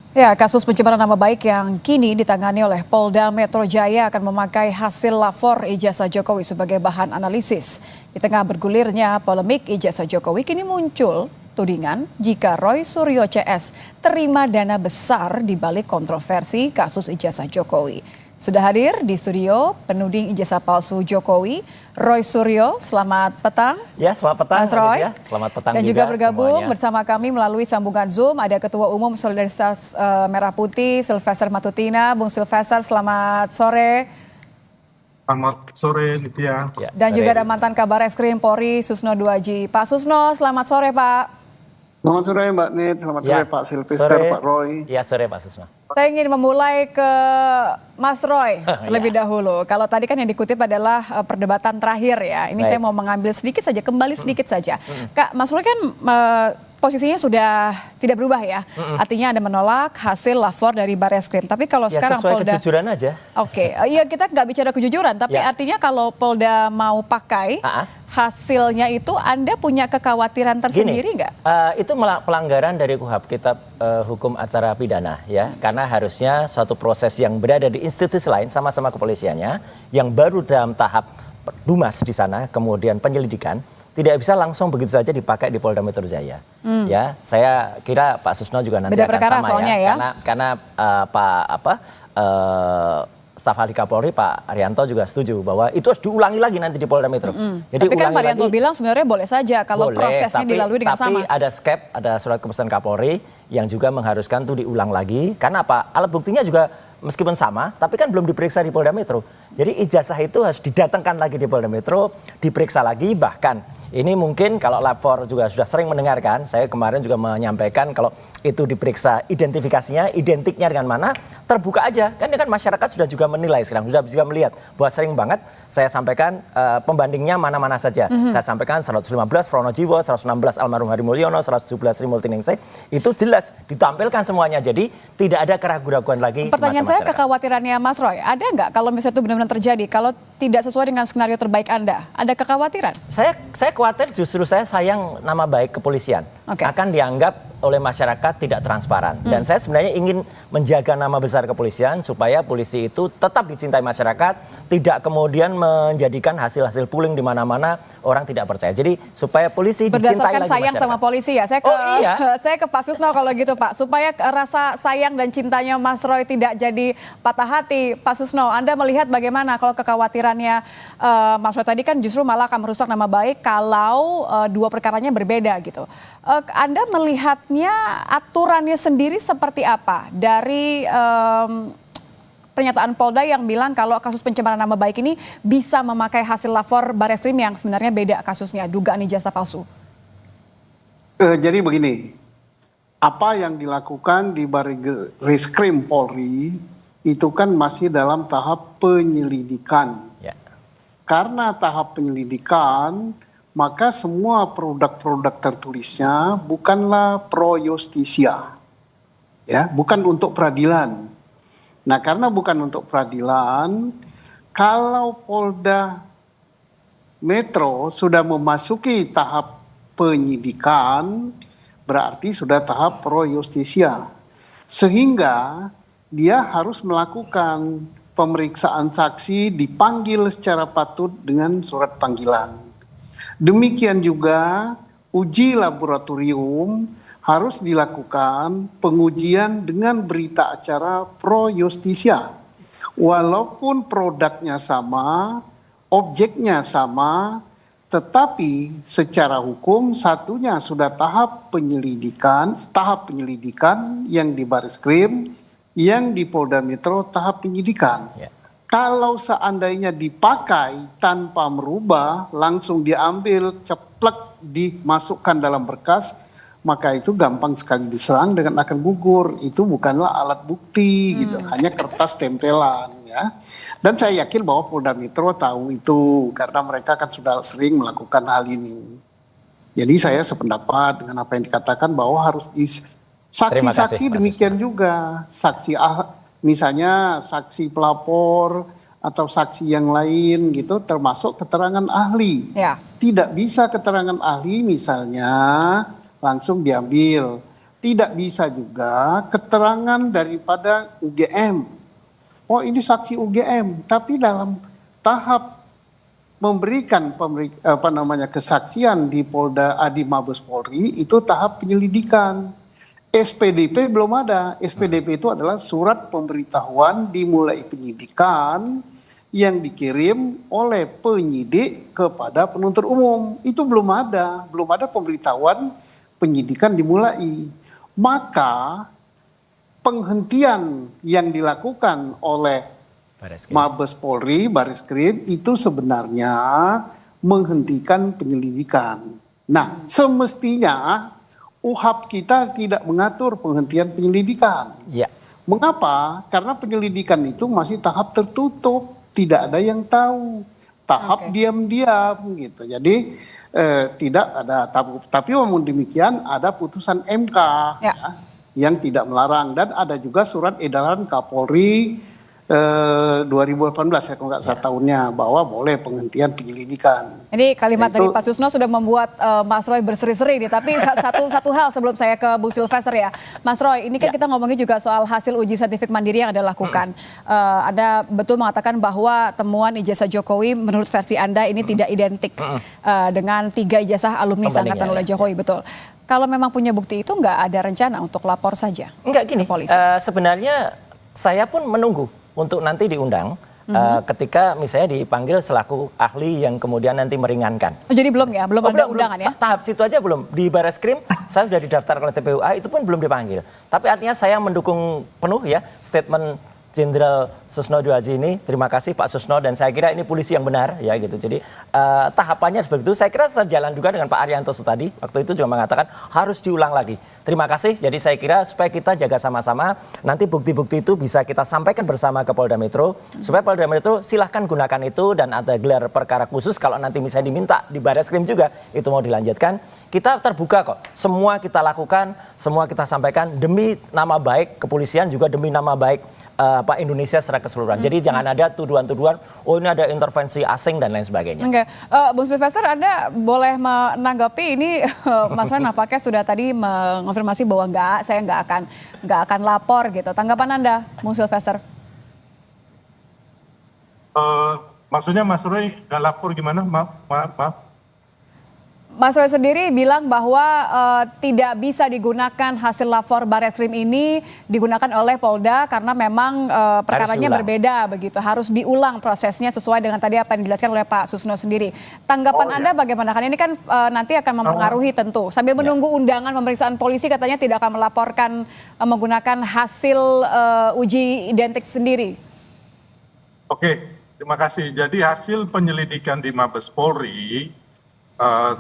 Ya, kasus pencemaran nama baik yang kini ditangani oleh Polda Metro Jaya akan memakai hasil lapor ijazah Jokowi sebagai bahan analisis. Di tengah bergulirnya polemik ijazah Jokowi, kini muncul tudingan jika Roy Suryo CS terima dana besar di balik kontroversi kasus ijazah Jokowi. Sudah hadir di studio penuding ijazah palsu Jokowi, Roy Suryo. Selamat petang. Ya, selamat petang, Mas Roy. Selamat petang Dan juga bergabung semuanya bersama kami melalui sambungan Zoom ada Ketua Umum Solidaritas Merah Putih, Sylvester Matutina. Bung Sylvester, selamat sore. Selamat sore, Nitya. ya. Dan Sore. juga ada mantan Kabar Eskrim Polri, Susno Duaji. Pak Susno, selamat sore Pak. Selamat sore Mbak Nit, selamat Ya, sore Pak Sylvester, sore. Pak Roy. Ya, sore Pak Susno. Saya ingin memulai ke Mas Roy terlebih dahulu. Kalau tadi kan yang dikutip adalah perdebatan terakhir ya. Ini Baik. saya mau mengambil sedikit saja, kembali sedikit saja. Kak, Mas Roy kan posisinya sudah tidak berubah ya. Artinya Anda menolak hasil lapor dari Barreskrim. Tapi kalau Ya, sekarang sesuai Polda... kejujuran aja. Oke, iya kita nggak bicara kejujuran, tapi Ya. artinya kalau Polda mau pakai hasilnya itu, Anda punya kekhawatiran tersendiri nggak? Itu pelanggaran dari KUHP, Kitab Hukum Acara Pidana ya. Karena harusnya suatu proses yang berada di institusi lain sama-sama kepolisiannya, yang baru dalam tahap Dumas di sana, kemudian penyelidikan, tidak bisa langsung begitu saja dipakai di Polda Metro Jaya. Ya, saya kira Pak Susno juga nanti Beda akan perkara sama soalnya ya. Karena Staf ahli Kapolri Pak Arianto juga setuju bahwa itu harus diulangi lagi nanti di Polda Metro. Jadi Tapi kan ulangi Pak Arianto lagi. bilang sebenarnya boleh saja kalau prosesnya dilalui dengan sama. Tapi ada skep, ada surat keputusan Kapolri yang juga mengharuskan itu diulang lagi. Karena apa? Alat buktinya juga meskipun sama, tapi kan belum diperiksa di Polda Metro. Jadi ijazah itu harus didatangkan lagi di Polda Metro, diperiksa lagi. Bahkan ini mungkin kalau lapor juga sudah sering mendengarkan, saya kemarin juga menyampaikan kalau itu diperiksa identifikasinya, identiknya dengan mana, terbuka aja. Kan masyarakat sudah juga menilai sekarang, sudah bisa melihat bahwa sering banget saya sampaikan pembandingnya mana-mana saja. Saya sampaikan 115 Pronojiwo, 116 Almarhum Hari Mulyono, 117 Sri Multiningsih, itu jelas ditampilkan semuanya. Jadi tidak ada keraguan-keraguan lagi. Pertanyaan saya, kekhawatirannya Mas Roy, ada nggak kalau misalnya itu benar-benar terjadi, kalau tidak sesuai dengan skenario terbaik Anda, ada kekhawatiran? Saya khawatir, justru saya sayang nama baik kepolisian akan dianggap oleh masyarakat tidak transparan. Dan saya sebenarnya ingin menjaga nama besar kepolisian supaya polisi itu tetap dicintai masyarakat, tidak kemudian menjadikan hasil-hasil pooling di mana-mana orang tidak percaya. Jadi supaya polisi dicintai berdasarkan lagi sayang masyarakat. sama polisi ya. Saya ke saya ke Pak Susno kalau gitu Pak, supaya rasa sayang dan cintanya Mas Roy tidak jadi patah hati. Pak Susno, Anda melihat bagaimana kalau kekhawatirannya Mas Roy tadi kan justru malah akan merusak nama baik kalau dua perkaranya berbeda gitu. Anda melihatnya aturannya sendiri seperti apa dari pernyataan Polda yang bilang kalau kasus pencemaran nama baik ini bisa memakai hasil lapor Barreskrim yang sebenarnya beda kasusnya, dugaan ijazah palsu? Jadi begini, apa yang dilakukan di Barreskrim Polri itu kan masih dalam tahap penyelidikan. Ya. Karena tahap penyelidikan, maka semua produk-produk tertulisnya bukanlah pro justisia, ya, bukan untuk peradilan. Nah, karena bukan untuk peradilan, kalau Polda Metro sudah memasuki tahap penyidikan, berarti sudah tahap pro justisia, sehingga dia harus melakukan pemeriksaan saksi, dipanggil secara patut dengan surat panggilan. Demikian juga uji laboratorium harus dilakukan pengujian dengan berita acara pro justisia. Walaupun produknya sama, objeknya sama, tetapi secara hukum satunya sudah tahap penyelidikan yang di Barreskrim, yang di Polda Metro tahap penyidikan. Ya. Kalau seandainya dipakai tanpa merubah, langsung diambil, ceplek, dimasukkan dalam berkas, maka itu gampang sekali diserang dengan akan gugur. Itu bukanlah alat bukti, gitu, hanya kertas tempelan, ya. Dan saya yakin bahwa Polda Metro tahu itu, karena mereka kan sudah sering melakukan hal ini. Jadi saya sependapat dengan apa yang dikatakan bahwa harus saksi-saksi demikian juga, misalnya saksi pelapor atau saksi yang lain gitu, termasuk keterangan ahli. Ya. Tidak bisa keterangan ahli misalnya langsung diambil, tidak bisa juga keterangan daripada UGM. Oh ini saksi UGM, tapi dalam tahap memberikan kesaksian di Polda di Mabes Polri itu tahap penyelidikan. SPDP belum ada. SPDP itu adalah surat pemberitahuan dimulai penyidikan yang dikirim oleh penyidik kepada penuntut umum. Itu belum ada pemberitahuan penyidikan dimulai. Maka penghentian yang dilakukan oleh Mabes Polri, Bareskrim itu sebenarnya menghentikan penyelidikan. Nah, semestinya UHAP kita tidak mengatur penghentian penyelidikan. Ya. Mengapa? Karena penyelidikan itu masih tahap tertutup, tidak ada yang tahu, tahap diam-diam gitu. Jadi tidak ada. Tapi namun demikian ada putusan MK ya, yang tidak melarang dan ada juga surat edaran Kapolri 2018 ya kalau nggak salah tahunnya bahwa boleh penghentian penyelidikan. Ini kalimat dari Pak Susno sudah membuat Mas Roy berseri-seri nih. Tapi satu hal sebelum saya ke Bu Sylvester ya, Mas Roy, ini kan kita ngomongin juga soal hasil uji saintifik mandiri yang Anda lakukan. Anda betul mengatakan bahwa temuan ijazah Jokowi menurut versi Anda ini tidak identik dengan 3 ijazah alumni seangkatan oleh Jokowi, betul. Kalau memang punya bukti itu nggak ada rencana untuk lapor saja? Enggak gini, sebenarnya saya pun menunggu untuk nanti diundang ketika misalnya dipanggil selaku ahli yang kemudian nanti meringankan. Oh, jadi belum ya? Belum ada undangan ya? Tahap situ aja belum. Di Bareskrim saya sudah didaftar oleh TPUA itu pun belum dipanggil. Tapi artinya saya mendukung penuh ya statement Jenderal Susno Diohaji ini. Terima kasih Pak Susno dan saya kira ini polisi yang benar ya gitu. Jadi tahapannya seperti itu. Saya kira sejalan juga dengan Pak Arianto tadi. Waktu itu juga mengatakan harus diulang lagi. Terima kasih. Jadi saya kira supaya kita jaga sama-sama. Nanti bukti-bukti itu bisa kita sampaikan bersama ke Polda Metro. Supaya Polda Metro silahkan gunakan itu dan ada gelar perkara khusus. Kalau nanti misalnya diminta di Bareskrim juga itu mau dilanjutkan. Kita terbuka kok. Semua kita lakukan, semua kita sampaikan demi nama baik kepolisian juga demi nama baik Pak Indonesia secara keseluruhan. Jadi jangan ada tuduhan-tuduhan, oh ini ada intervensi asing dan lain sebagainya. Oke, Bung Sylvester, Anda boleh menanggapi ini. Mas Ren nampaknya sudah tadi mengonfirmasi bahwa saya nggak akan lapor gitu. Tanggapan Anda, Bung Sylvester? Maksudnya Mas Roy nggak lapor gimana? Maaf. Mas Roy sendiri bilang bahwa tidak bisa digunakan hasil lapor Bareskrim ini digunakan oleh Polda karena memang perkaranya berbeda begitu. Harus diulang prosesnya sesuai dengan tadi apa yang dijelaskan oleh Pak Susno sendiri. Tanggapan Anda bagaimana? Kan ini kan nanti akan mempengaruhi tentu. Sambil menunggu undangan pemeriksaan polisi katanya tidak akan melaporkan menggunakan hasil uji identik sendiri. Oke, terima kasih. Jadi hasil penyelidikan di Mabes Polri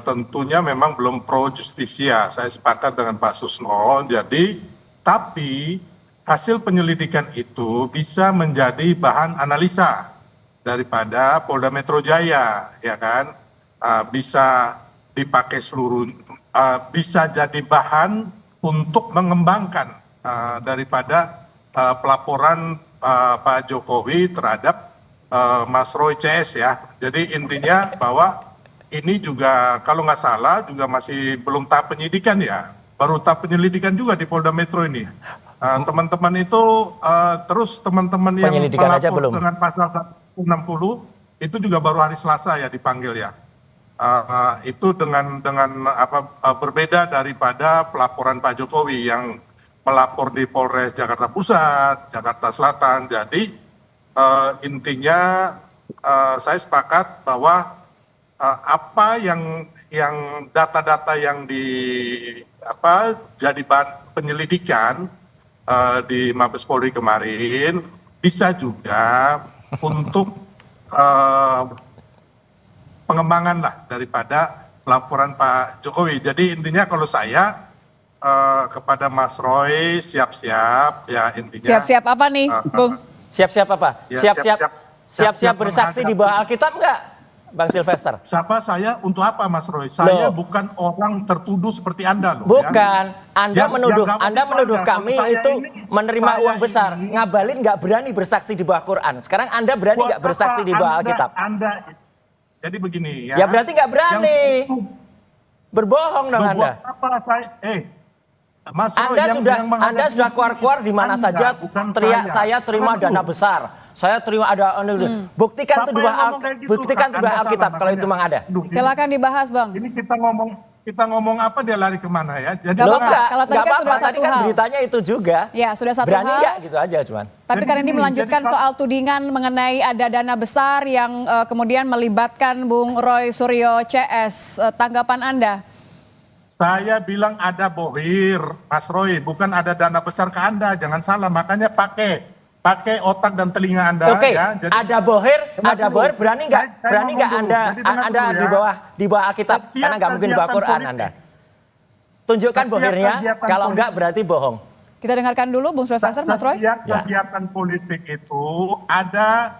tentunya memang belum pro justisia. Saya sepakat dengan Pak Susno. Jadi, tapi hasil penyelidikan itu bisa menjadi bahan analisa daripada Polda Metro Jaya, ya kan? Bisa dipakai bisa jadi bahan untuk mengembangkan daripada pelaporan Pak Jokowi terhadap Mas Roy CS ya. Jadi intinya bahwa ini juga kalau nggak salah juga masih belum tahap penyidikan ya, baru tahap penyelidikan juga di Polda Metro ini. Teman-teman itu terus teman-teman yang melapor dengan pasal 160 itu juga baru hari Selasa ya dipanggil ya. Itu dengan berbeda daripada pelaporan Pak Jokowi yang melapor di Polres Jakarta Pusat, Jakarta Selatan. Jadi intinya saya sepakat bahwa apa yang data-data yang jadi bahan penyelidikan di Mabes Polri kemarin bisa juga untuk pengembangan lah daripada laporan Pak Jokowi. Jadi intinya kalau saya kepada Mas Roy siap-siap ya intinya. Siap-siap apa nih, Bung? Siap-siap apa? Siap-siap bersaksi di bawah Alkitab enggak? Bang Sylvester. Siapa saya untuk apa Mas Roy? Saya bukan orang tertuduh seperti Anda loh. Bukan. Ya. Anda menuduh kami itu menerima uang besar. Ngabalin nggak berani bersaksi di bawah Quran. Sekarang Anda berani nggak bersaksi di bawah Alkitab? Jadi begini ya. Ya berarti nggak berani. Berbohong dong Anda. Apa saya? Mas Roy, Anda sudah keluar-keluar di mana saja teriak saya terima dana besar. Saya terima ada buktikan itu dua Alkitab kalau itu memang ada. Silakan dibahas, Bang. Ini kita ngomong apa dia lari kemana ya? Jadi Kalau tadi kan sudah satu hal. Beritanya itu juga. Ya, sudah satu Berani hal. nggak gitu aja cuman. Tapi karena ini melanjutkan soal tudingan mengenai ada dana besar yang kemudian melibatkan Bung Roy Suryo CS. Tanggapan Anda? saya bilang ada bohir, Mas Roy, bukan ada dana besar ke Anda, jangan salah. Makanya pakai otak dan telinga Anda. Oke, ya. Jadi, ada bohir, berani nggak Anda di bawah Alkitab, karena nggak mungkin di bawah Quran Anda. Tunjukkan bohirnya, kalau enggak berarti bohong. Kita dengarkan dulu Bung Sylvester, Mas Roy. Kegiatan politik itu ada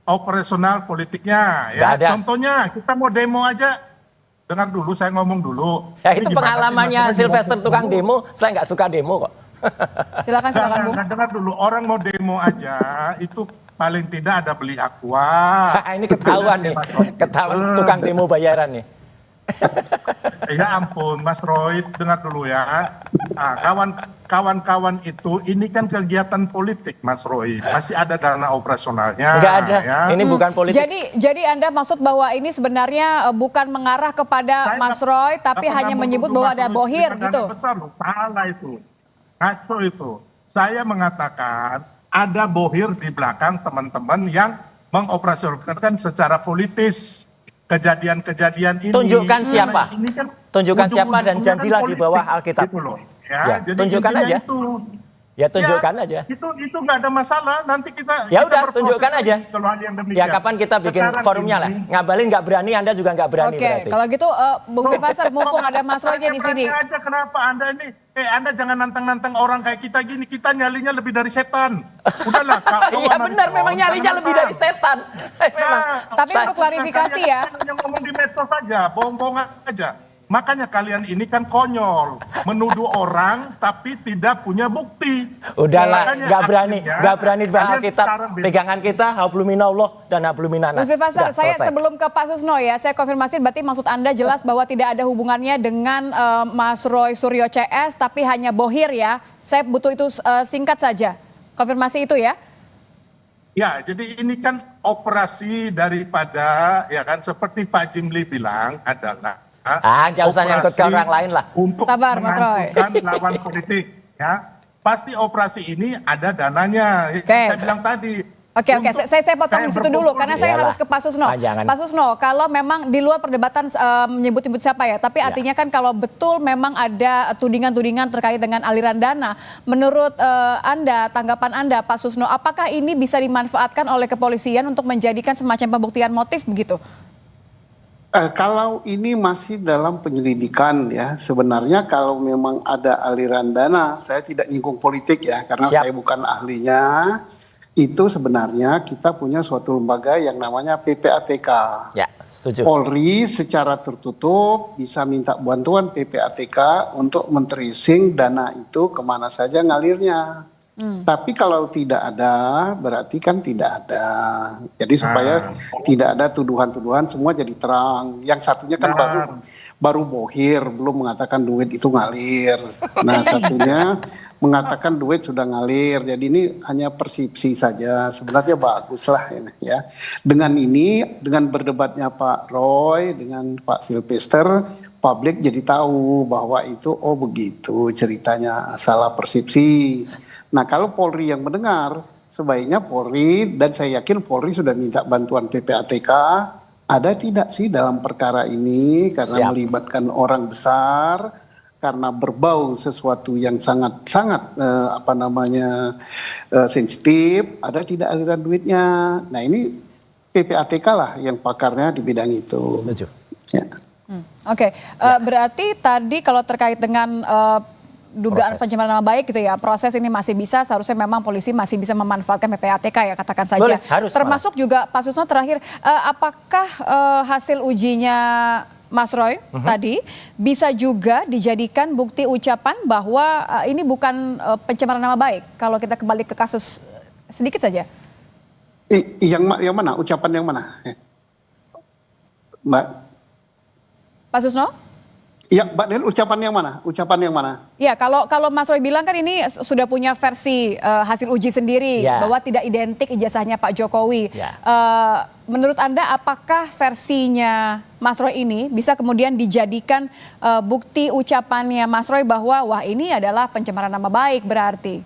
operasional politiknya. Ya. Contohnya kita mau demo aja, dengar dulu, saya ngomong dulu. Ya itu pengalamannya Sylvester tukang demo, saya nggak suka demo kok. Silakan Bung. Dengar dulu, orang mau demo aja itu paling tidak ada beli aqua. Ini ketahuan nih, ketahuan tukang demo bayaran nih. Ya ampun, Mas Roy, dengar dulu ya. Nah, kawan-kawan itu, ini kan kegiatan politik, Mas Roy. Masih ada dana operasionalnya. Enggak ada, ya. ini bukan politik. Jadi Anda maksud bahwa ini sebenarnya bukan mengarah kepada Mas Roy, tapi hanya menyebut bahwa ada bohir gitu? Salah itu. Ngaco itu. Saya mengatakan ada bohir di belakang teman-teman yang mengoperasionalkan secara politis kejadian-kejadian ini. Tunjukkan siapa? Ini kan tunjukkan siapa dan janjilah di bawah Alkitab. Gitu loh. Ya, jadi tunjukkan aja. Ya tunjukkan aja. Itu nggak ada masalah. Nanti kita ya udah tunjukkan aja. Kalau hal yang demikian. Ya kapan kita bikin forumnya lah. Ngabalin nggak berani, Anda juga nggak berani. Oke, berarti. kalau gitu Bung Sylvester, mumpung ada Mas Roy-nya di sini. Aja kenapa Anda ini? Anda jangan nantang-nantang orang kayak kita gini. Kita nyalinya lebih dari setan. Udahlah. Iya benar, memang nyalinya lebih dari setan. Tapi untuk klarifikasi ya. Yang ngomong di medsos saja, bohong-bohong aja. Makanya kalian ini kan konyol, menuduh orang tapi tidak punya bukti. Udahlah, nggak berani di bawah Alkitab. Pegangan kita hablum minallah dan hablum minannas. Mas Sylvester, saya sebelum ke Pak Susno ya, saya konfirmasi berarti maksud Anda jelas bahwa tidak ada hubungannya dengan Mas Roy Suryo CS, tapi hanya bohir ya. Saya butuh itu singkat saja. Konfirmasi itu ya. Ya, jadi ini kan operasi daripada, ya kan, seperti Pak Jimli bilang adalah jangan usah nyangkut ke orang lain lah. Untuk menentukan lawan politik, ya. Pasti operasi ini ada dananya. Saya bilang tadi. Oke, saya potong di situ dulu karena saya harus ke Pak Susno. Pak Susno, kalau memang di luar perdebatan menyebut-nyebut siapa ya, tapi artinya kan kalau betul memang ada tudingan-tudingan terkait dengan aliran dana, menurut Anda, tanggapan Anda Pak Susno, apakah ini bisa dimanfaatkan oleh kepolisian untuk menjadikan semacam pembuktian motif begitu? Kalau ini masih dalam penyelidikan ya, sebenarnya kalau memang ada aliran dana, saya tidak nyinggung politik ya, karena saya bukan ahlinya, itu sebenarnya kita punya suatu lembaga yang namanya PPATK. Ya, setuju. Polri secara tertutup bisa minta bantuan PPATK untuk men-tracing dana itu kemana saja ngalirnya. Tapi kalau tidak ada, berarti kan tidak ada. Jadi supaya tidak ada tuduhan-tuduhan, semua jadi terang. Yang satunya kan baru bohir, belum mengatakan duit itu ngalir. Nah satunya mengatakan duit sudah ngalir. Jadi ini hanya persepsi saja. Sebenarnya bagus lah ini ya. Dengan ini, dengan berdebatnya Pak Roy, dengan Pak Sylvester, publik jadi tahu bahwa itu begitu ceritanya, salah persepsi. Nah kalau Polri yang mendengar, sebaiknya Polri, dan saya yakin Polri sudah minta bantuan PPATK, ada tidak sih dalam perkara ini karena melibatkan orang besar, karena berbau sesuatu yang sangat-sangat sensitif, ada tidak aliran duitnya. Nah ini PPATK lah yang pakarnya di bidang itu. Setuju. Ya. Oke, berarti tadi kalau terkait dengan dugaan pencemaran nama baik gitu ya, proses ini masih bisa, seharusnya memang polisi masih bisa memanfaatkan PPATK ya, katakan saja. Boleh, harus, termasuk juga Pak Susno terakhir, apakah hasil ujinya Mas Roy tadi bisa juga dijadikan bukti ucapan bahwa ini bukan pencemaran nama baik, kalau kita kembali ke kasus sedikit saja? Yang mana? Ucapan yang mana? Mbak? Pak Susno? Ya, Mbak Del, ucapan yang mana? Ucapan yang mana? Ya, kalau Mas Roy bilang kan ini sudah punya versi hasil uji sendiri Ya. bahwa tidak identik ijazahnya Pak Jokowi. Ya. Menurut Anda apakah versinya Mas Roy ini bisa kemudian dijadikan bukti ucapannya Mas Roy bahwa wah ini adalah pencemaran nama baik berarti?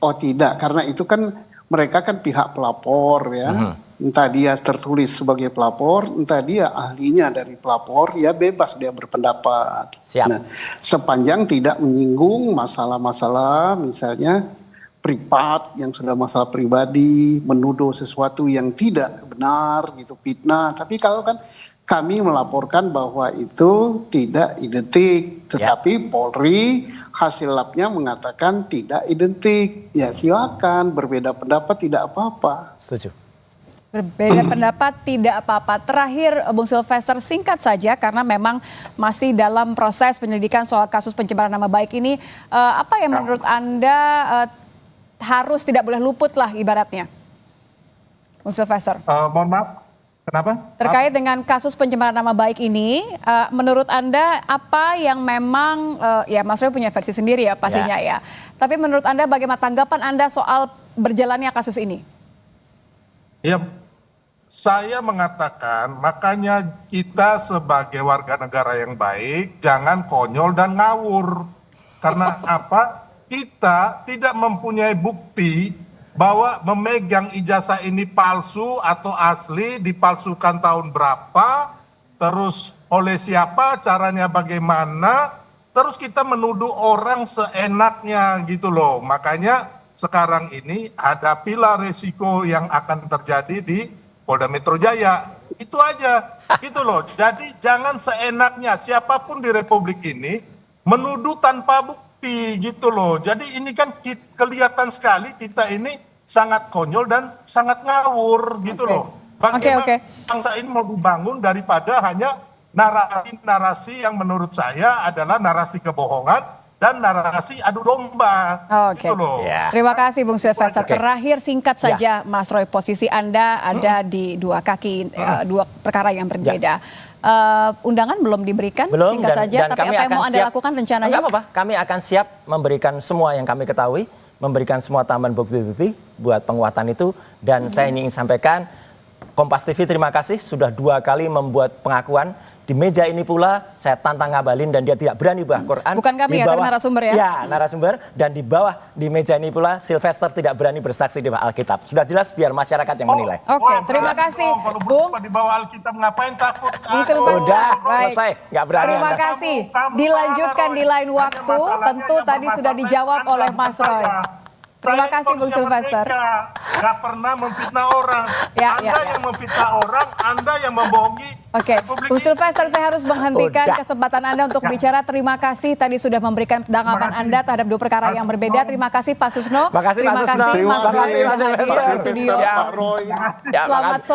Oh tidak, karena itu kan mereka kan pihak pelapor ya. Entah dia tertulis sebagai pelapor, entah dia ahlinya dari pelapor, ya bebas dia berpendapat. Siap. Nah, sepanjang tidak menyinggung masalah-masalah misalnya privat yang sudah masalah pribadi, menuduh sesuatu yang tidak benar gitu, fitnah. Tapi kalau kan kami melaporkan bahwa itu tidak identik, tetapi Polri hasil labnya mengatakan tidak identik. Ya silakan berbeda pendapat, tidak apa-apa. Setuju. Berbeda pendapat tidak apa-apa. Terakhir Bung Sylvester, singkat saja karena memang masih dalam proses penyelidikan soal kasus pencemaran nama baik ini. Apa yang menurut Anda harus tidak boleh luput lah ibaratnya? Bung Sylvester. Mohon maaf, kenapa? Terkait dengan kasus pencemaran nama baik ini, menurut Anda apa yang memang, ya Mas Roy punya versi sendiri ya pastinya ya. Tapi menurut Anda bagaimana tanggapan Anda soal berjalannya kasus ini? Ya, saya mengatakan makanya kita sebagai warga negara yang baik jangan konyol dan ngawur. Karena apa? Kita tidak mempunyai bukti bahwa memegang ijazah ini palsu atau asli, dipalsukan tahun berapa, terus oleh siapa, caranya bagaimana, terus kita menuduh orang seenaknya gitu loh. Makanya sekarang ini hadapilah resiko yang akan terjadi di Polda Metro Jaya. Itu aja, gitu loh. Jadi jangan seenaknya siapapun di Republik ini menuduh tanpa bukti gitu loh. Jadi ini kan kelihatan sekali kita ini sangat konyol dan sangat ngawur gitu loh. Bagaimana bangsa ini mau dibangun daripada hanya narasi-narasi yang menurut saya adalah narasi kebohongan dan narasi adu domba. Gitu loh. Terima kasih Bung Sylvester. Terakhir singkat saja Mas Roy, posisi Anda ada di dua kaki, dua perkara yang berbeda. Undangan belum diberikan, belum, singkat saja. Tapi apa yang mau Anda lakukan rencananya? Enggak apa-apa, kami akan siap memberikan semua yang kami ketahui, memberikan semua tambahan bukti-bukti buat penguatan itu. Dan saya ingin sampaikan, Kompas TV terima kasih sudah 2 kali membuat pengakuan. Di meja ini pula saya tantang Ngabalin dan dia tidak berani bawa Quran. Bukan kami ya, tapi narasumber ya? Ya, narasumber. Dan di bawah di meja ini pula Sylvester tidak berani bersaksi di bawah Alkitab. Sudah jelas biar masyarakat yang menilai. Oke, terima kasih Bung. Di bawah Alkitab ngapain takut? Udah, selesai. Nggak berani. Terima kasih. Dilanjutkan di lain waktu. Tentu tadi sudah dijawab oleh Mas Roy. Terima kasih Bung Sylvester. Nggak pernah memfitnah orang. Anda yang memfitnah orang, Anda yang membohongi. Oke, Bung Sylvester, saya harus menghentikan kesempatan Anda untuk bicara. Terima kasih tadi sudah memberikan tanggapan Anda terhadap 2 perkara yang berbeda. Terima kasih Pak Susno. Terima kasih Pak Susno. Terima kasih Mas Roy. Pak Roy. Selamat sore.